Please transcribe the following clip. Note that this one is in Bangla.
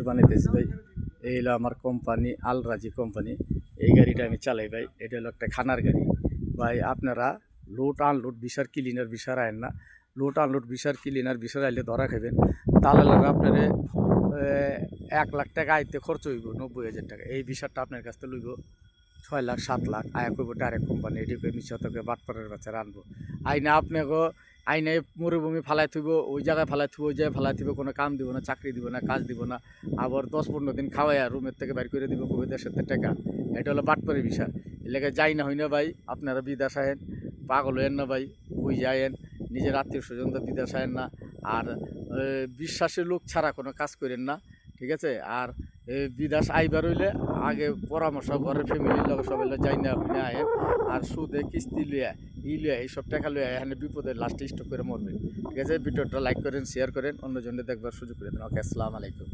বানাইতেছি ভাই। এই হলো আমার কোম্পানি আল রাজি কোম্পানি। এই গাড়িটা আমি চালাই ভাই। এটা হলো একটা খানার গাড়ি ভাই। আপনারা লোড আনলোড বিশার ক্লিনার বিশার আয়েন না। লোড আনলোড বিশার ক্লিনার বিশার আইলে ধরা খাবেন। তাহলে আপনার 1 লাখ টাকা আইতে খরচ হইব 90,000 টাকা। এই বিশারটা আপনার কাছ থেকে লইব 6 লাখ 7 লাখ আয়া করব ডাইরেক্ট কোম্পানি। এটি মিশতকে বাটপাড়ের বাচ্চারা আনবো আইনা আপনাকে আইনে মরুভূমি ফালাই থইব, ওই জায়গায় ফালাই থইব, ওই জায়গায় ফালাই থইব, কোনো কাম দিব না, চাকরি দিব না, কাজ দিব না, আবার 10-15 দিন খাওয়াইয়া রুমের থেকে বাইর করে দিব কবি দেশের টাকা। এটা হলো বাটপাড়ির বিষয়। এর লেগে যাই না হই না ভাই, আপনারা বিদেশ আয়েন, পাগল হইয়েন না ভাই, ওই যায়েন, নিজের আত্মীয় স্বজনদের বিদেশ আয়েন না। আর বিশ্বাসের লোক ছাড়া কোনো কাজ করেন না, ঠিক আছে? আর বিদেশ আইবার হইলে আগে পরামর্শ করে ফ্যামিলির লোক সবাই যাই না হই না আয়েন। আর সুদে কিস্তি লিয়া লিয়া এইসব টাকা লিয়া এখানে বিপদে লাস্টে স্টক করে মরবেন, ঠিক আছে? ভিডিওটা লাইক করেন, শেয়ার করেন, অন্যজনে দেখবার সুযোগ করে দেন। ওকে, আসসালামু আলাইকুম।